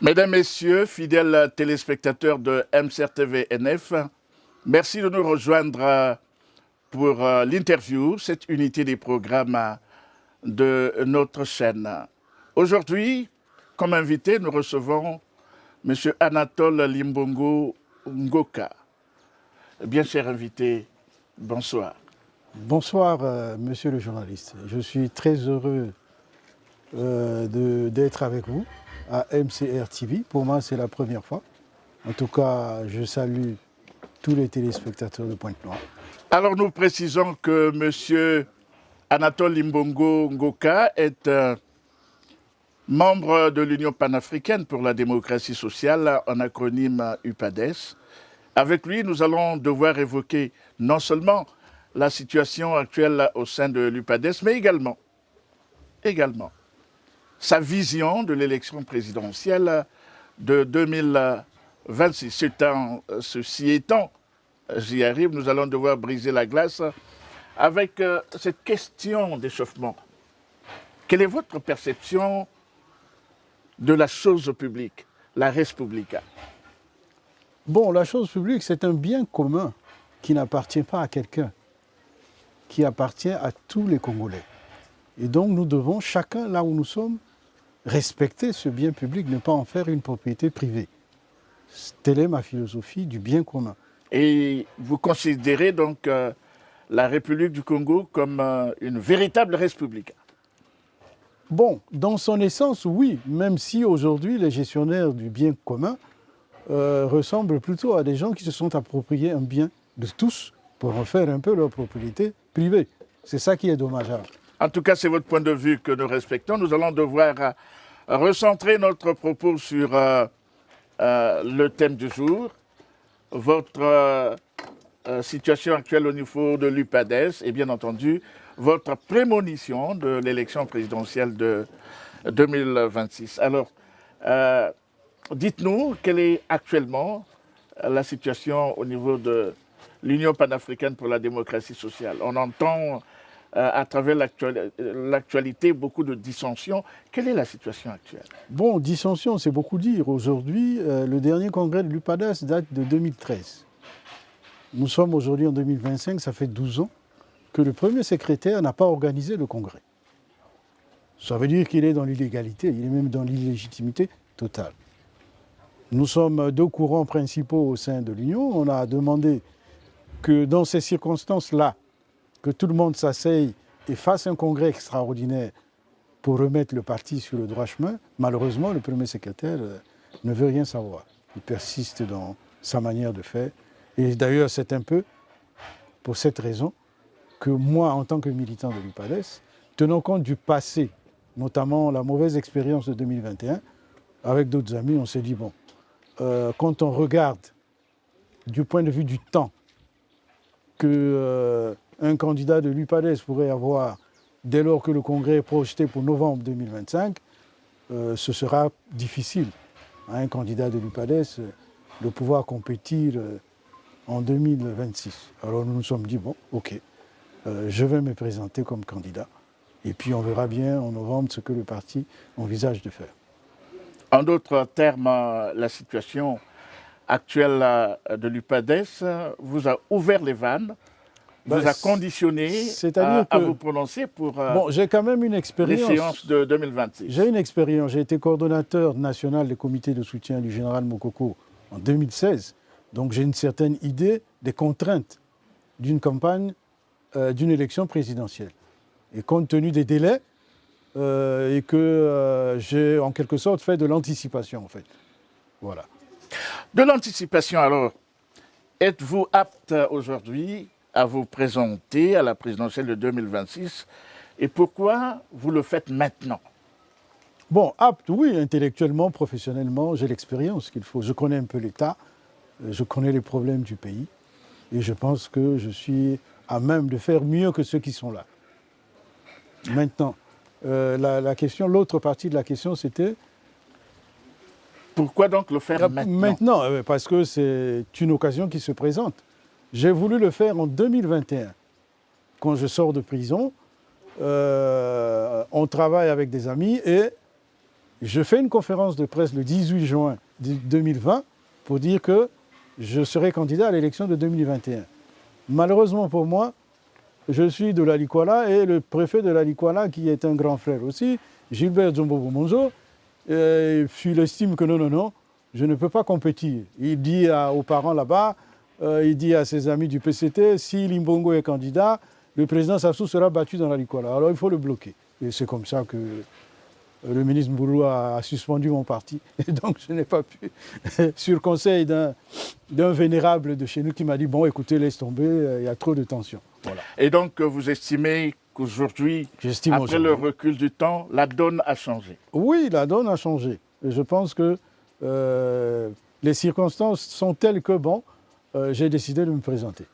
Mesdames, Messieurs, fidèles téléspectateurs de MCRTV NF, merci de nous rejoindre pour l'interview, cette unité des programmes de notre chaîne. Aujourd'hui, comme invité, nous recevons M. Anatole Limbongo Ngoka. Bien cher invité, bonsoir. Bonsoir, monsieur le journaliste. Je suis très heureux d'être avec vous à MCR TV. Pour moi, c'est la première fois. En tout cas, je salue tous les téléspectateurs de Pointe-Noire. Alors, nous précisons que M. Anatole Limbongo Ngoka est membre de l'Union panafricaine pour la démocratie sociale, en acronyme UPADES. Avec lui, nous allons devoir évoquer non seulement la situation actuelle au sein de l'UPADES, mais également sa vision de l'élection présidentielle de 2026. Ceci étant, j'y arrive, nous allons devoir briser la glace avec cette question d'échauffement. Quelle est votre perception de la chose publique, la res publica? Bon, la chose publique, c'est un bien commun qui n'appartient pas à quelqu'un, qui appartient à tous les Congolais. Et donc, nous devons, chacun, là où nous sommes, respecter ce bien public, ne pas en faire une propriété privée. Telle est ma philosophie du bien commun. Et vous considérez donc la République du Congo comme une véritable république? Bon, dans son essence, oui, même si aujourd'hui les gestionnaires du bien commun ressemblent plutôt à des gens qui se sont appropriés un bien de tous pour en faire un peu leur propriété privée. C'est ça qui est dommageable. En tout cas, c'est votre point de vue que nous respectons. Nous allons devoir recentrer notre propos sur le thème du jour, votre situation actuelle au niveau de l'UPADES et bien entendu votre prémonition de l'élection présidentielle de 2026. Alors, dites-nous quelle est actuellement la situation au niveau de l'Union panafricaine pour la démocratie sociale. On entend à travers l'actualité beaucoup de dissensions. Quelle est la situation actuelle? Bon, dissension, c'est beaucoup dire. Aujourd'hui, le dernier congrès de l'UPADES date de 2013. Nous sommes aujourd'hui en 2025, ça fait 12 ans que le premier secrétaire n'a pas organisé le congrès. Ça veut dire qu'il est dans l'illégalité, il est même dans l'illégitimité totale. Nous sommes deux courants principaux au sein de l'Union. On a demandé que dans ces circonstances-là, que tout le monde s'asseye et fasse un congrès extraordinaire pour remettre le parti sur le droit chemin. Malheureusement, le premier secrétaire ne veut rien savoir. Il persiste dans sa manière de faire. Et d'ailleurs, c'est un peu pour cette raison que moi, en tant que militant de l'UPADES, tenant compte du passé, notamment la mauvaise expérience de 2021, avec d'autres amis, on s'est dit, bon, quand on regarde du point de vue du temps que un candidat de l'UPADES pourrait avoir dès lors que le congrès est projeté pour novembre 2025, ce sera difficile à un candidat de l'UPADES de pouvoir compétir en 2026. Alors nous nous sommes dit, bon, ok, je vais me présenter comme candidat et puis on verra bien en novembre ce que le parti envisage de faire. En d'autres termes, la situation actuelle de l'UPADES vous a ouvert les vannes, vous a conditionné à vous prononcer pour j'ai quand même une expérience. L'échéance de 2026. J'ai une expérience. J'ai été coordonnateur national des comités de soutien du général Mokoko en 2016. Donc j'ai une certaine idée des contraintes d'une campagne, d'une élection présidentielle. Et compte tenu des délais, et que j'ai en quelque sorte fait de l'anticipation en fait. Voilà. De l'anticipation alors, êtes-vous apte aujourd'hui à vous présenter à la présidentielle de 2026 et pourquoi vous le faites maintenant? Bon, apte, oui, intellectuellement, professionnellement, j'ai l'expérience qu'il faut. Je connais un peu l'État, je connais les problèmes du pays et je pense que je suis à même de faire mieux que ceux qui sont là. Maintenant, l'autre partie de la question, c'était... Pourquoi donc le faire maintenant? Maintenant, parce que c'est une occasion qui se présente. J'ai voulu le faire en 2021, quand je sors de prison, on travaille avec des amis et je fais une conférence de presse le 18 juin 2020 pour dire que je serai candidat à l'élection de 2021. Malheureusement pour moi, je suis de l'Alikwala et le préfet de l'Alikwala, qui est un grand frère aussi, Gilbert Zombo-Monzo, il estime que non, je ne peux pas compétir. Il dit aux parents là-bas, il dit à ses amis du PCT, si Limbongo est candidat, le président Sassou sera battu dans l'Alikwala. Alors il faut le bloquer. Et c'est comme ça que le ministre Mboulou a suspendu mon parti. Et donc je n'ai pas pu, sur conseil d'un vénérable de chez nous qui m'a dit, bon écoutez, laisse tomber, il y a trop de tension. Voilà. Et donc vous estimez qu'aujourd'hui, après le recul du temps, la donne a changé? Oui, la donne a changé. Et je pense que les circonstances sont telles que, bon, j'ai décidé de me présenter.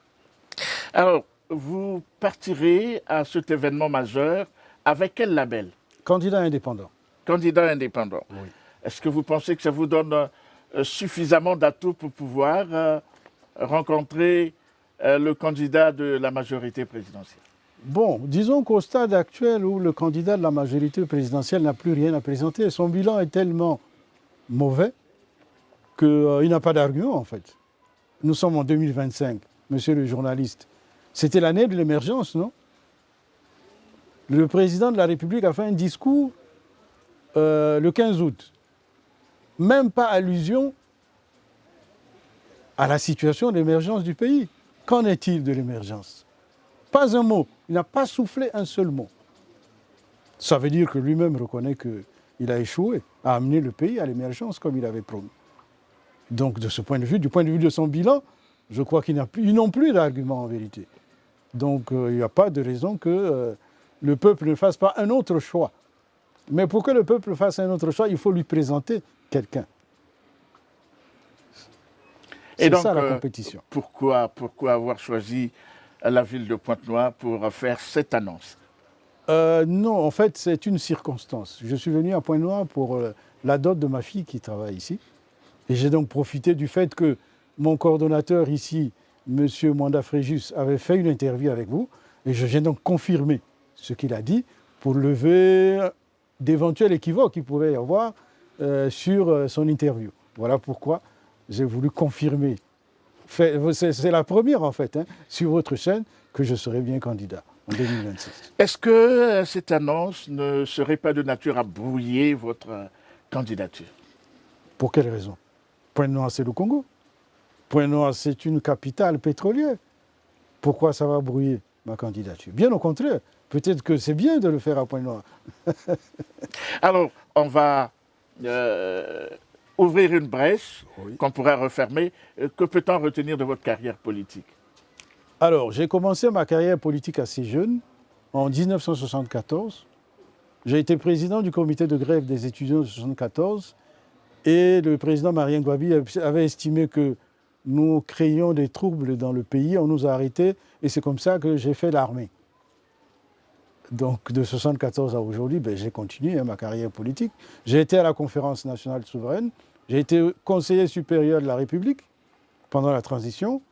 Alors, vous partirez à cet événement majeur avec quel label? Candidat indépendant. Candidat indépendant. Oui. Est-ce que vous pensez que ça vous donne suffisamment d'atouts pour pouvoir rencontrer le candidat de la majorité présidentielle? Bon, disons qu'au stade actuel où le candidat de la majorité présidentielle n'a plus rien à présenter, son bilan est tellement mauvais qu'il n'a pas d'argument en fait. Nous sommes en 2025, monsieur le journaliste. C'était l'année de l'émergence, non? Le président de la République a fait un discours le 15 août. Même pas allusion à la situation d'émergence du pays. Qu'en est-il de l'émergence? Pas un mot. Il n'a pas soufflé un seul mot. Ça veut dire que lui-même reconnaît qu'il a échoué à amener le pays à l'émergence comme il avait promis. Donc de ce point de vue, du point de vue de son bilan, je crois qu'ils n'ont plus d'argument en vérité. Donc il n'y a pas de raison que le peuple ne fasse pas un autre choix. Mais pour que le peuple fasse un autre choix, il faut lui présenter quelqu'un. C'est ça la compétition. Pourquoi avoir choisi la ville de Pointe-Noire pour faire cette annonce? Non, en fait, c'est une circonstance. Je suis venu à Pointe-Noire pour la dot de ma fille qui travaille ici. Et j'ai donc profité du fait que mon coordonnateur ici, M. Mwanda Fréjus, avait fait une interview avec vous. Et je viens donc confirmer ce qu'il a dit pour lever d'éventuels équivoques qu'il pouvait y avoir sur son interview. Voilà pourquoi j'ai voulu confirmer. C'est la première, en fait, sur votre chaîne, que je serai bien candidat en 2026. Est-ce que cette annonce ne serait pas de nature à brouiller votre candidature? Pour quelle raison? Pointe-Noire, c'est le Congo. Pointe-Noire, c'est une capitale pétrolière. Pourquoi ça va brouiller ma candidature? Bien au contraire. Peut-être que c'est bien de le faire à Pointe-Noire. Alors, on va ouvrir une brèche qu'on pourra refermer. Que peut-on retenir de votre carrière politique? Alors, j'ai commencé ma carrière politique assez jeune, en 1974. J'ai été président du comité de grève des étudiants de 1974 et le président Marien Gouabi avait estimé que nous créions des troubles dans le pays. On nous a arrêtés et c'est comme ça que j'ai fait l'armée. Donc de 1974 à aujourd'hui, j'ai continué ma carrière politique. J'ai été à la conférence nationale souveraine, j'ai été conseiller supérieur de la République pendant la transition.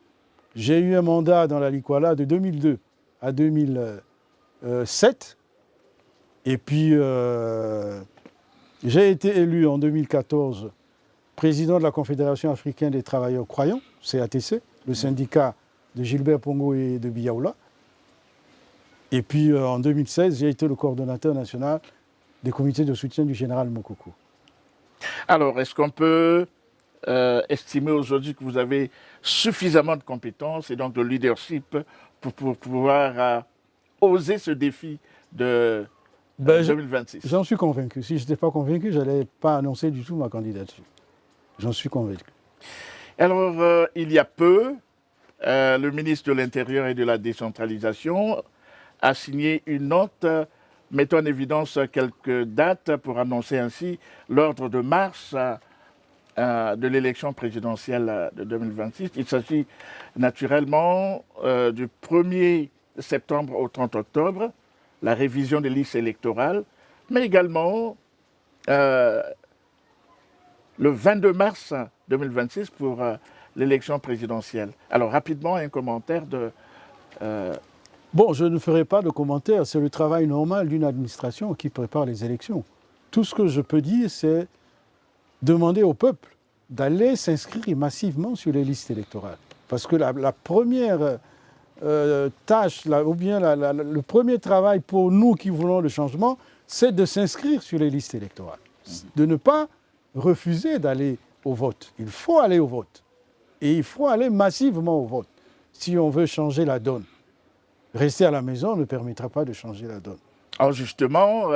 J'ai eu un mandat dans l'Alikwala de 2002 à 2007. Et puis j'ai été élu en 2014 président de la Confédération africaine des travailleurs croyants, CATC, le syndicat de Gilbert Pongo et de Biaoula. Et puis en 2016, j'ai été le coordonnateur national des comités de soutien du général Mokoko. Alors, est-ce qu'on peut estimer aujourd'hui que vous avez suffisamment de compétences et donc de leadership pour pouvoir oser ce défi de 2026? J'en suis convaincu. Si je n'étais pas convaincu, je n'allais pas annoncer du tout ma candidature. J'en suis convaincu. Alors, il y a peu, le ministre de l'Intérieur et de la Décentralisation a signé une note mettant en évidence quelques dates pour annoncer ainsi l'ordre de marche de l'élection présidentielle de 2026. Il s'agit naturellement du 1er septembre au 30 octobre, la révision des listes électorales, mais également le 22 mars 2026 pour l'élection présidentielle. Alors rapidement, un commentaire de Bon, je ne ferai pas de commentaires, c'est le travail normal d'une administration qui prépare les élections. Tout ce que je peux dire, c'est demander au peuple d'aller s'inscrire massivement sur les listes électorales. Parce que la première tâche, ou bien le premier travail pour nous qui voulons le changement, c'est de s'inscrire sur les listes électorales. De ne pas refuser d'aller au vote. Il faut aller au vote. Et il faut aller massivement au vote si on veut changer la donne. Rester à la maison ne permettra pas de changer la donne. Alors justement,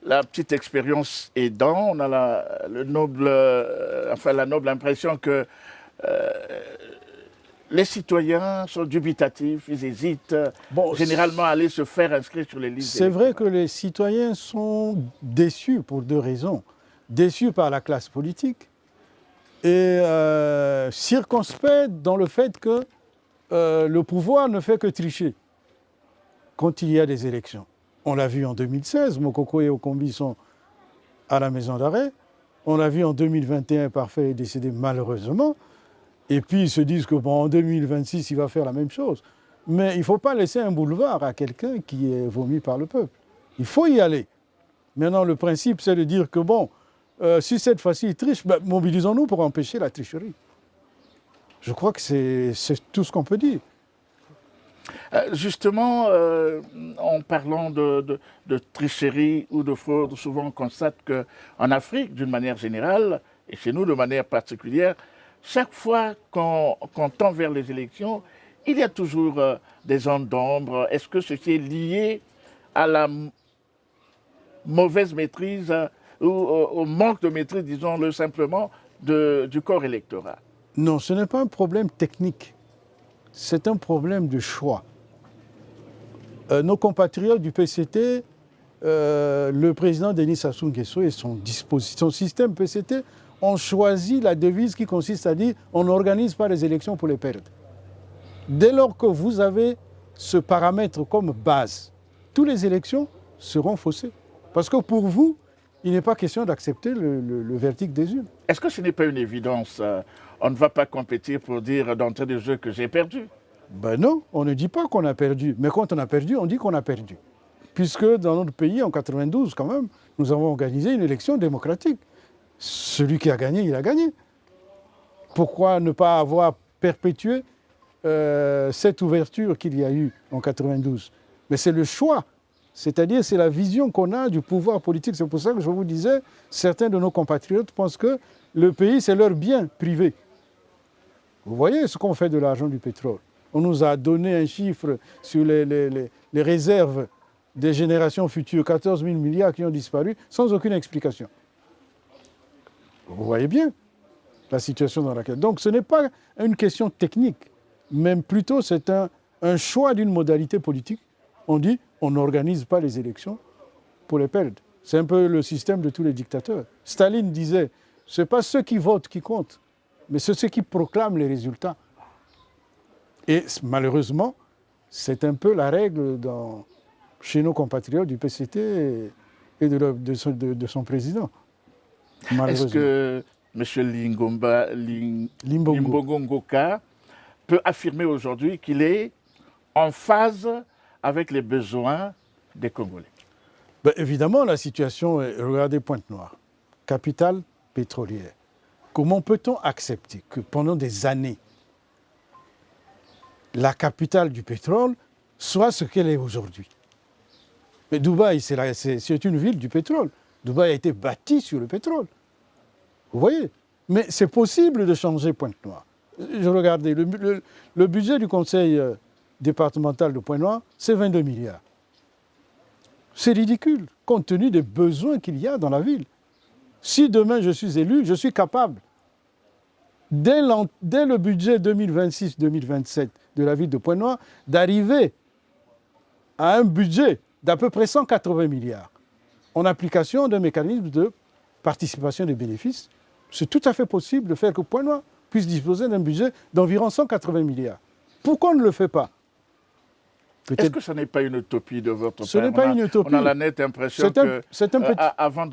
la petite expérience aidant, on a la noble impression que les citoyens sont dubitatifs, ils hésitent généralement à aller se faire inscrire sur les listes. C'est vrai que les citoyens sont déçus pour deux raisons. Déçus par la classe politique et circonspects dans le fait que le pouvoir ne fait que tricher quand il y a des élections. On l'a vu en 2016, Mokoko et Okombi sont à la maison d'arrêt. On l'a vu en 2021, Parfait est décédé malheureusement. Et puis ils se disent que en 2026, il va faire la même chose. Mais il ne faut pas laisser un boulevard à quelqu'un qui est vomi par le peuple. Il faut y aller. Maintenant, le principe, c'est de dire que si cette fois-ci il triche, mobilisons-nous pour empêcher la tricherie. Je crois que c'est tout ce qu'on peut dire. Justement, en parlant de tricherie ou de fraude, souvent on constate qu'en Afrique, d'une manière générale, et chez nous de manière particulière, chaque fois qu'on tend vers les élections, il y a toujours des zones d'ombre. Est-ce que ceci est lié à la mauvaise maîtrise ou au manque de maîtrise, disons-le simplement, du corps électoral? Non, ce n'est pas un problème technique. C'est un problème de choix. Nos compatriotes du PCT, le président Denis Sassou Nguesso et son système PCT ont choisi la devise qui consiste à dire on n'organise pas les élections pour les perdre. Dès lors que vous avez ce paramètre comme base, toutes les élections seront faussées. Parce que pour vous, il n'est pas question d'accepter le verdict des urnes. Est-ce que ce n'est pas une évidence? On ne va pas compétir pour dire d'entrée de jeu que j'ai perdu. Ben non, on ne dit pas qu'on a perdu. Mais quand on a perdu, on dit qu'on a perdu. Puisque dans notre pays, en 92, quand même, nous avons organisé une élection démocratique. Celui qui a gagné, il a gagné. Pourquoi ne pas avoir perpétué cette ouverture qu'il y a eu en 92? Mais c'est le choix. C'est-à-dire, c'est la vision qu'on a du pouvoir politique. C'est pour ça que je vous disais, certains de nos compatriotes pensent que le pays, c'est leur bien privé. Vous voyez ce qu'on fait de l'argent du pétrole. On nous a donné un chiffre sur les réserves des générations futures, 14 000 milliards qui ont disparu, sans aucune explication. Vous voyez bien la situation dans laquelle... Donc ce n'est pas une question technique, mais plutôt c'est un choix d'une modalité politique. On dit on n'organise pas les élections pour les perdre. C'est un peu le système de tous les dictateurs. Staline disait, ce n'est pas ceux qui votent qui comptent, mais c'est ceux qui proclament les résultats. Et malheureusement, c'est un peu la règle chez nos compatriotes du PCT et de son président. Est-ce que M. Limbongo Ngoka peut affirmer aujourd'hui qu'il est en phase avec les besoins des Congolais? Évidemment, la situation est... Regardez Pointe-Noire, capitale pétrolière. Comment peut-on accepter que pendant des années, la capitale du pétrole soit ce qu'elle est aujourd'hui? Mais Dubaï, c'est une ville du pétrole. Dubaï a été bâti sur le pétrole. Vous voyez? Mais c'est possible de changer Pointe-Noire. Je regardais, le budget du conseil départemental de Pointe-Noire, c'est 22 milliards. C'est ridicule, compte tenu des besoins qu'il y a dans la ville. Si demain je suis élu, je suis capable, dès le budget 2026-2027 de la ville de Pointe-Noire, d'arriver à un budget d'à peu près 180 milliards, en application d'un mécanisme de participation des bénéfices. C'est tout à fait possible de faire que Pointe-Noire puisse disposer d'un budget d'environ 180 milliards. Pourquoi on ne le fait pas? Est-ce que ce n'est pas une utopie de votre part? Ce n'est pas une utopie. On a la nette impression qu'avant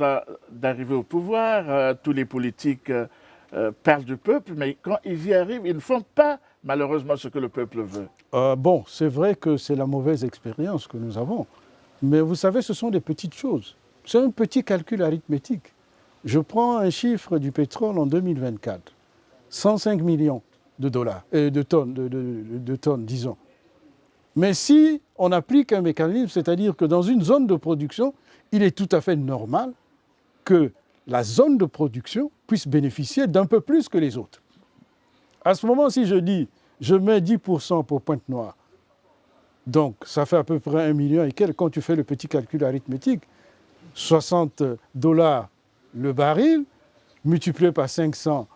d'arriver au pouvoir, tous les politiques parlent du peuple, mais quand ils y arrivent, ils ne font pas malheureusement ce que le peuple veut. Bon, c'est vrai que c'est la mauvaise expérience que nous avons. Mais vous savez, ce sont des petites choses. C'est un petit calcul arithmétique. Je prends un chiffre du pétrole en 2024. 105 millions de dollars, de tonnes, disons. Mais si on applique un mécanisme, c'est-à-dire que dans une zone de production, il est tout à fait normal que la zone de production puisse bénéficier d'un peu plus que les autres. À ce moment, si je dis, je mets 10% pour Pointe-Noire, donc ça fait à peu près 1 million et quelques, quand tu fais le petit calcul arithmétique, 60 dollars le baril, multiplié par 500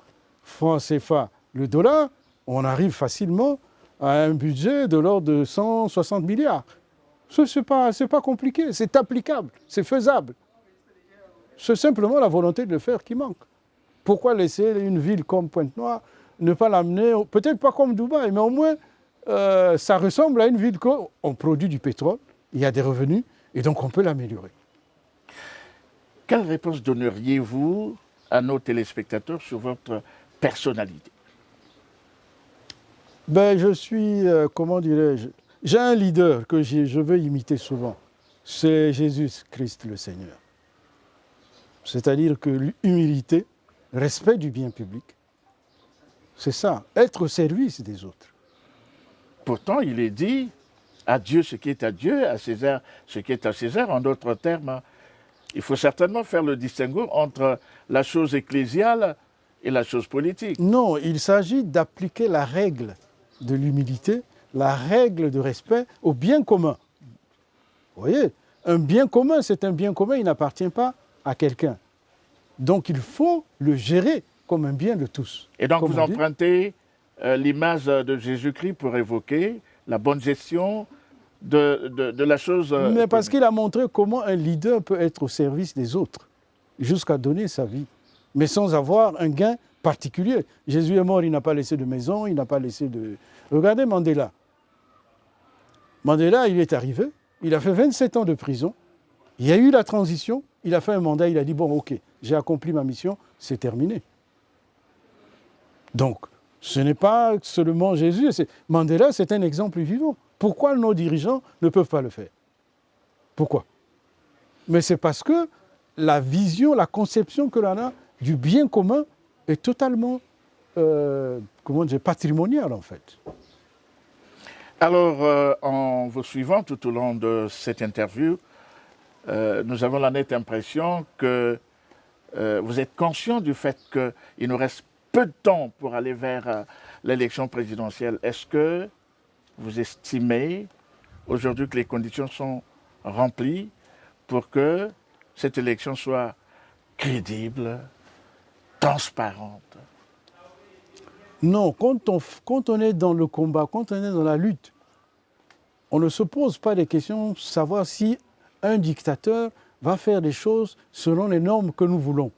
francs CFA le dollar, on arrive facilement à un budget de l'ordre de 160 milliards. Ce n'est pas compliqué, c'est applicable, c'est faisable. C'est simplement la volonté de le faire qui manque. Pourquoi laisser une ville comme Pointe-Noire, ne pas l'amener, peut-être pas comme Dubaï, mais au moins ça ressemble à une ville qu'on produit du pétrole, il y a des revenus, et donc on peut l'améliorer. Quelle réponse donneriez-vous à nos téléspectateurs sur votre personnalité? Ben, je suis, comment dirais-je, j'ai un leader que je veux imiter souvent, c'est Jésus-Christ le Seigneur. C'est-à-dire que l'humilité, respect du bien public, c'est ça, être au service des autres. Pourtant, il est dit à Dieu ce qui est à Dieu, à César ce qui est à César. En d'autres termes, il faut certainement faire le distinguo entre la chose ecclésiale et la chose politique. Non, il s'agit d'appliquer la règle de l'humilité, la règle de respect au bien commun. Vous voyez, un bien commun, c'est un bien commun, il n'appartient pas à quelqu'un. Donc il faut le gérer comme un bien de tous. Et donc vous empruntez l'image de Jésus-Christ pour évoquer la bonne gestion de la chose. Mais parce qu'il a montré comment un leader peut être au service des autres, jusqu'à donner sa vie, mais sans avoir un gain particulier. Jésus est mort, il n'a pas laissé de maison, il n'a pas laissé de... Regardez Mandela. Mandela, il est arrivé, il a fait 27 ans de prison, il y a eu la transition, il a fait un mandat, il a dit, bon, ok, j'ai accompli ma mission, c'est terminé. Donc, ce n'est pas seulement Jésus, Mandela, c'est un exemple vivant. Pourquoi nos dirigeants ne peuvent pas le faire? Pourquoi? Mais c'est parce que la vision, la conception que l'on a du bien commun est totalement patrimoniale, en fait. Alors, en vous suivant tout au long de cette interview, nous avons la nette impression que vous êtes conscient du fait qu'il nous reste peu de temps pour aller vers l'élection présidentielle. Est-ce que vous estimez aujourd'hui que les conditions sont remplies pour que cette élection soit crédible, transparente? Non, quand on est dans le combat, quand on est dans la lutte, on ne se pose pas des questions de savoir si un dictateur va faire des choses selon les normes que nous voulons.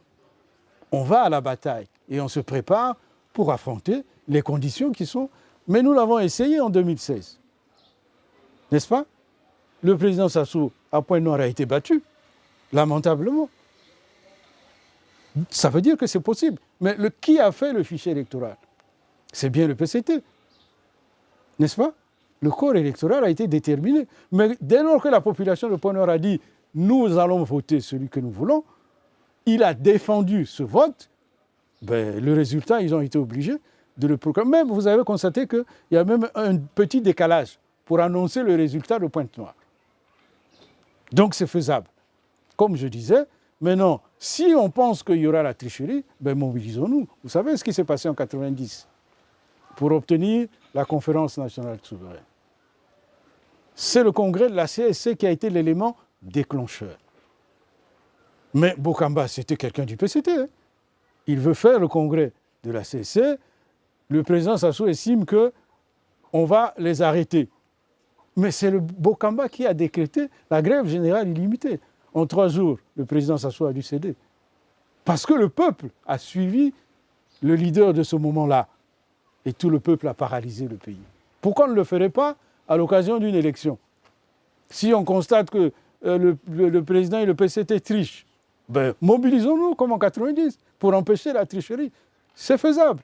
On va à la bataille et on se prépare pour affronter les conditions qui sont... Mais nous l'avons essayé en 2016, n'est-ce pas? Le président Sassou à Pointe-Noire a été battu, lamentablement. Ça veut dire que c'est possible. Mais qui a fait le fichier électoral? C'est bien le PCT, n'est-ce pas? Le corps électoral a été déterminé. Mais dès lors que la population de Pointe-Noire a dit « nous allons voter celui que nous voulons », il a défendu ce vote, ben, le résultat, ils ont été obligés de le proclamer. Même, vous avez constaté qu'il y a même un petit décalage pour annoncer le résultat de Pointe-Noire. Donc c'est faisable. Comme je disais, maintenant, si on pense qu'il y aura la tricherie, ben mobilisons-nous. Vous savez ce qui s'est passé en 1990 pour obtenir la conférence nationale souveraine. C'est le congrès de la CSC qui a été l'élément déclencheur. Mais Bokamba, c'était quelqu'un du PCT. Hein. Il veut faire le congrès de la CSC. Le président Sassou estime qu'on va les arrêter. Mais c'est le Bokamba qui a décrété la grève générale illimitée. En 3 jours, le président Sassou a dû céder. Parce que le peuple a suivi le leader de ce moment-là. Et tout le peuple a paralysé le pays. Pourquoi on ne le ferait pas à l'occasion d'une élection? Si on constate que le président et le PCT trichent, ben, mobilisons-nous comme en 90 pour empêcher la tricherie. C'est faisable.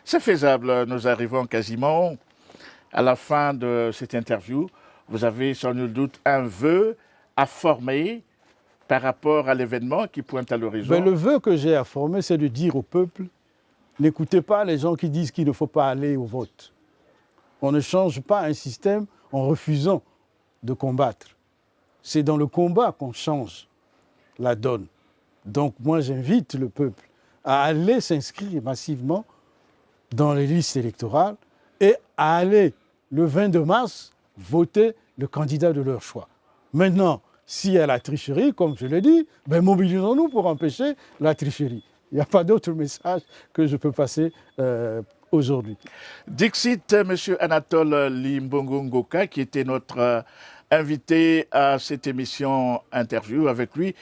C'est faisable, nous arrivons quasiment à la fin de cette interview. Vous avez sans nul doute un vœu à former par rapport à l'événement qui pointe à l'horizon. Ben, le vœu que j'ai à former, c'est de dire au peuple, n'écoutez pas les gens qui disent qu'il ne faut pas aller au vote. On ne change pas un système en refusant de combattre. C'est dans le combat qu'on change la donne. Donc moi, j'invite le peuple à aller s'inscrire massivement dans les listes électorales et à aller, le 22 mars, voter le candidat de leur choix. Maintenant, s'il y a la tricherie, comme je l'ai dit, ben mobilisons-nous pour empêcher la tricherie. Il n'y a pas d'autre message que je peux passer aujourd'hui. Dixit, M. Anatole Limbongo Ngoka, qui était notre invité à cette émission interview. Avec lui,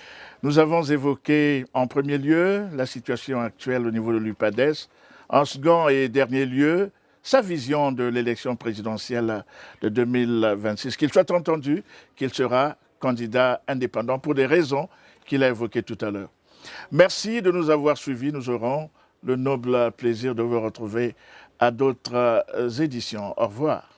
nous avons évoqué en premier lieu la situation actuelle au niveau de l'UPADES, en second et dernier lieu, sa vision de l'élection présidentielle de 2026, qu'il soit entendu qu'il sera candidat indépendant pour des raisons qu'il a évoquées tout à l'heure. Merci de nous avoir suivis. Nous aurons le noble plaisir de vous retrouver à d'autres éditions. Au revoir.